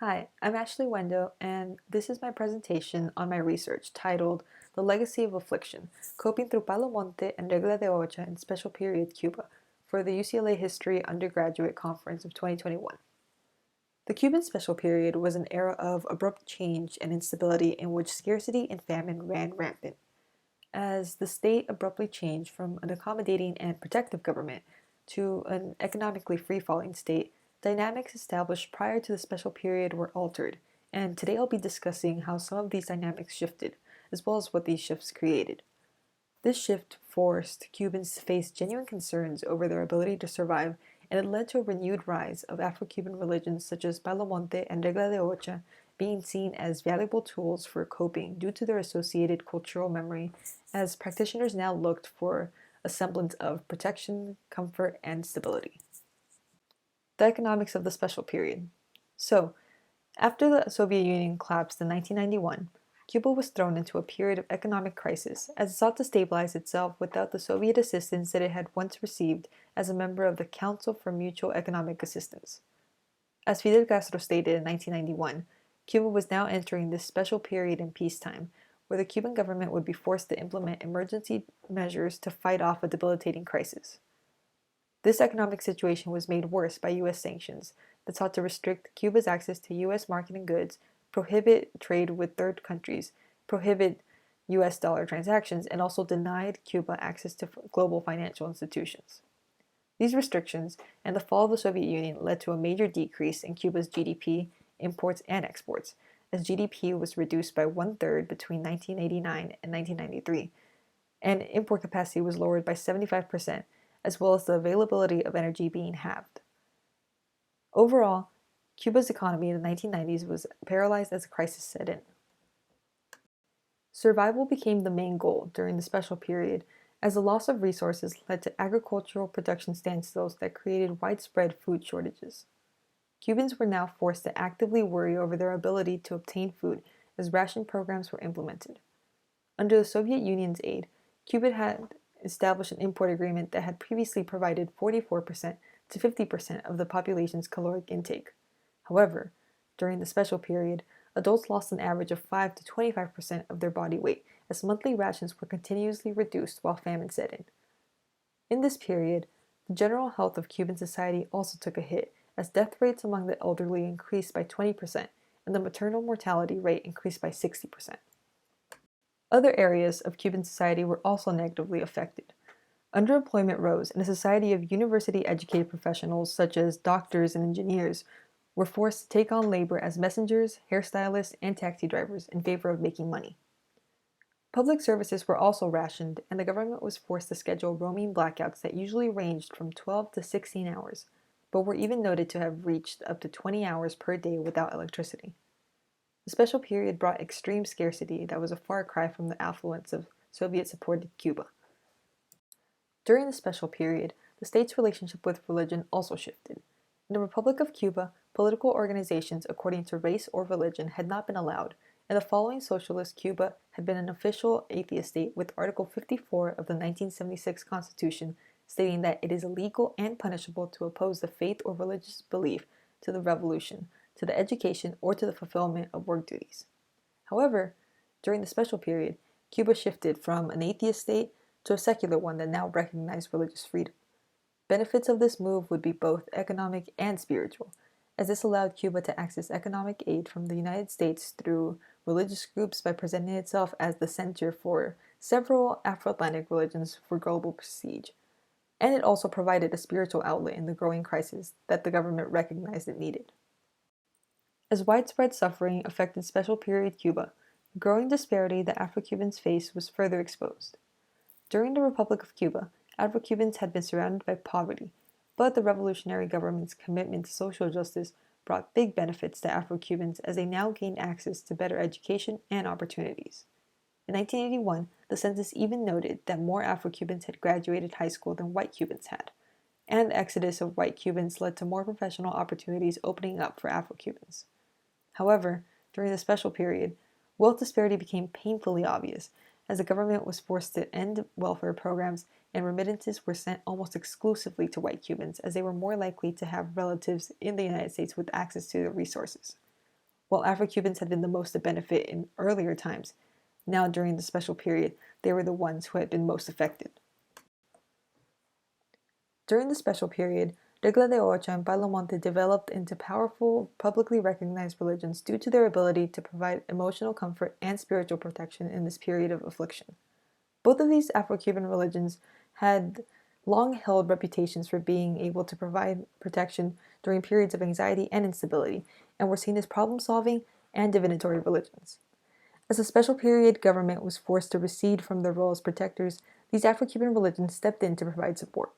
Hi, I'm Ashley Wendo, and this is my presentation on my research titled The Legacy of Affliction, Coping Through Palo Monte and Regla de Ocha in Special Period Cuba for the UCLA History Undergraduate Conference of 2021. The Cuban Special Period was an era of abrupt change and instability in which scarcity and famine ran rampant. As the state abruptly changed from an accommodating and protective government to an economically free-falling state, dynamics established prior to the special period were altered, and today I'll be discussing how some of these dynamics shifted, as well as what these shifts created. This shift forced Cubans to face genuine concerns over their ability to survive, and it led to a renewed rise of Afro-Cuban religions such as Palo Monte and Regla de Ocha being seen as valuable tools for coping due to their associated cultural memory, as practitioners now looked for a semblance of protection, comfort, and stability. The economics of the special period. So, after the Soviet Union collapsed in 1991, Cuba was thrown into a period of economic crisis as it sought to stabilize itself without the Soviet assistance that it had once received as a member of the Council for Mutual Economic Assistance. As Fidel Castro stated in 1991, Cuba was now entering this special period in peacetime, where the Cuban government would be forced to implement emergency measures to fight off a debilitating crisis. This economic situation was made worse by U.S. sanctions that sought to restrict Cuba's access to U.S. marketing goods, prohibit trade with third countries, prohibit U.S. dollar transactions, and also denied Cuba access to global financial institutions. These restrictions and the fall of the Soviet Union led to a major decrease in Cuba's GDP, imports, and exports, as GDP was reduced by one-third between 1989 and 1993, and import capacity was lowered by 75%, as well as the availability of energy being halved. Overall, Cuba's economy in the 1990s was paralyzed as the crisis set in. Survival became the main goal during the special period, as the loss of resources led to agricultural production standstills that created widespread food shortages. Cubans were now forced to actively worry over their ability to obtain food as ration programs were implemented. Under the Soviet Union's aid, Cuba had established an import agreement that had previously provided 44% to 50% of the population's caloric intake. However, during the special period, adults lost an average of 5 to 25% of their body weight as monthly rations were continuously reduced while famine set in. In this period, the general health of Cuban society also took a hit as death rates among the elderly increased by 20% and the maternal mortality rate increased by 60%. Other areas of Cuban society were also negatively affected. Underemployment rose, and a society of university-educated professionals such as doctors and engineers were forced to take on labor as messengers, hairstylists, and taxi drivers in favor of making money. Public services were also rationed, and the government was forced to schedule roaming blackouts that usually ranged from 12 to 16 hours, but were even noted to have reached up to 20 hours per day without electricity. The special period brought extreme scarcity that was a far cry from the affluence of Soviet-supported Cuba. During the special period, the state's relationship with religion also shifted. In the Republic of Cuba, political organizations according to race or religion had not been allowed, and the following socialist Cuba had been an official atheist state with Article 54 of the 1976 Constitution stating that it is illegal and punishable to oppose the faith or religious belief to the revolution, to the education, or to the fulfillment of work duties. However, during the special period, Cuba shifted from an atheist state to a secular one that now recognized religious freedom. Benefits of this move would be both economic and spiritual, as this allowed Cuba to access economic aid from the United States through religious groups by presenting itself as the center for several Afro-Atlantic religions for global prestige. And it also provided a spiritual outlet in the growing crisis that the government recognized it needed. As widespread suffering affected special period Cuba, the growing disparity that Afro-Cubans faced was further exposed. During the Republic of Cuba, Afro-Cubans had been surrounded by poverty, but the revolutionary government's commitment to social justice brought big benefits to Afro-Cubans as they now gained access to better education and opportunities. In 1981, the census even noted that more Afro-Cubans had graduated high school than white Cubans had, and the exodus of white Cubans led to more professional opportunities opening up for Afro-Cubans. However, during the special period, wealth disparity became painfully obvious as the government was forced to end welfare programs and remittances were sent almost exclusively to white Cubans as they were more likely to have relatives in the United States with access to the resources. While Afro-Cubans had been the most to benefit in earlier times, now during the special period, they were the ones who had been most affected. During the special period, Regla de Ocha and Bailamonte developed into powerful, publicly recognized religions due to their ability to provide emotional comfort and spiritual protection in this period of affliction. Both of these Afro-Cuban religions had long held reputations for being able to provide protection during periods of anxiety and instability, and were seen as problem-solving and divinatory religions. As the special period government was forced to recede from their role as protectors, these Afro-Cuban religions stepped in to provide support.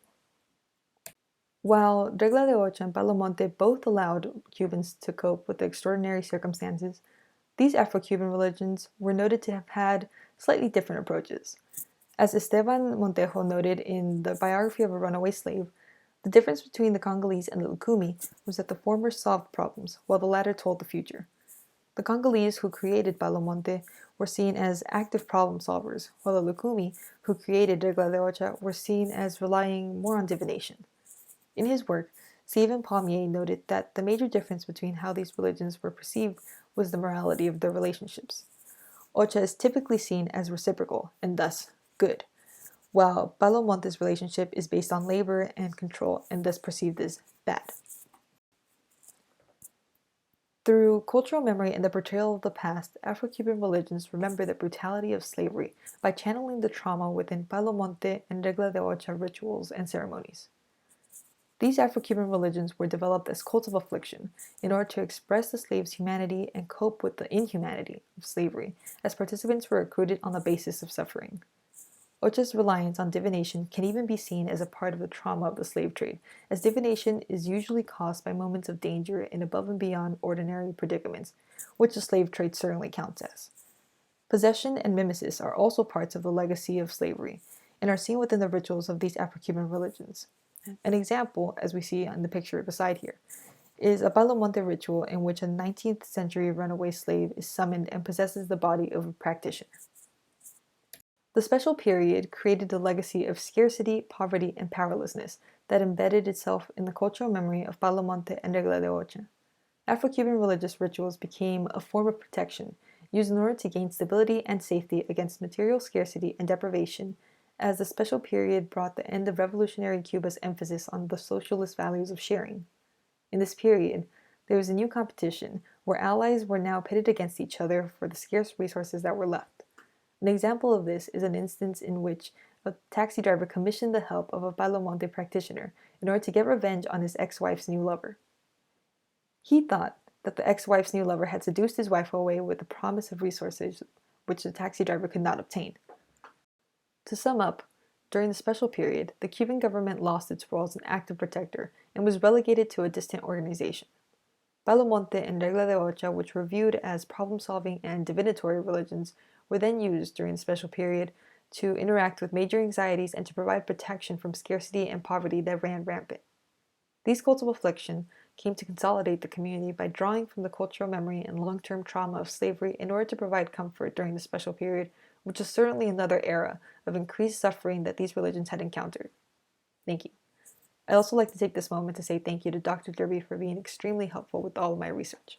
While Regla de Ocha and Bailamonte both allowed Cubans to cope with the extraordinary circumstances, these Afro-Cuban religions were noted to have had slightly different approaches. As Esteban Montejo noted in the biography of a runaway slave, the difference between the Congolese and the Lukumi was that the former solved problems, while the latter told the future. The Congolese who created Bailamonte were seen as active problem solvers, while the Lukumi who created Regla de Ocha were seen as relying more on divination. In his work, Stephen Palmier noted that the major difference between how these religions were perceived was the morality of their relationships. Ocha is typically seen as reciprocal, and thus good, while Bailamonte's relationship is based on labor and control, and thus perceived as bad. Through cultural memory and the portrayal of the past, Afro-Cuban religions remember the brutality of slavery by channeling the trauma within Bailamonte and Regla de Ocha rituals and ceremonies. These Afro-Cuban religions were developed as cults of affliction in order to express the slave's humanity and cope with the inhumanity of slavery, as participants were recruited on the basis of suffering. Ocha's reliance on divination can even be seen as a part of the trauma of the slave trade, as divination is usually caused by moments of danger in above and beyond ordinary predicaments, which the slave trade certainly counts as. Possession and mimesis are also parts of the legacy of slavery, and are seen within the rituals of these Afro-Cuban religions. An example, as we see on the picture beside here, is a Bailamonte ritual in which a 19th century runaway slave is summoned and possesses the body of a practitioner. The special period created a legacy of scarcity, poverty, and powerlessness that embedded itself in the cultural memory of Bailamonte and Regla de Ocha. Afro-Cuban religious rituals became a form of protection, used in order to gain stability and safety against material scarcity and deprivation, as the special period brought the end of revolutionary Cuba's emphasis on the socialist values of sharing. In this period, there was a new competition where allies were now pitted against each other for the scarce resources that were left. An example of this is an instance in which a taxi driver commissioned the help of a Bailamonte practitioner in order to get revenge on his ex-wife's new lover. He thought that the ex-wife's new lover had seduced his wife away with the promise of resources which the taxi driver could not obtain. To sum up, during the special period, the Cuban government lost its role as an active protector and was relegated to a distant organization. Bailamonte and Regla de Ocha, which were viewed as problem-solving and divinatory religions, were then used during the special period to interact with major anxieties and to provide protection from scarcity and poverty that ran rampant. These cults of affliction came to consolidate the community by drawing from the cultural memory and long-term trauma of slavery in order to provide comfort during the special period, which is certainly another era of increased suffering that these religions had encountered. Thank you. I'd also like to take this moment to say thank you to Dr. Derby for being extremely helpful with all of my research.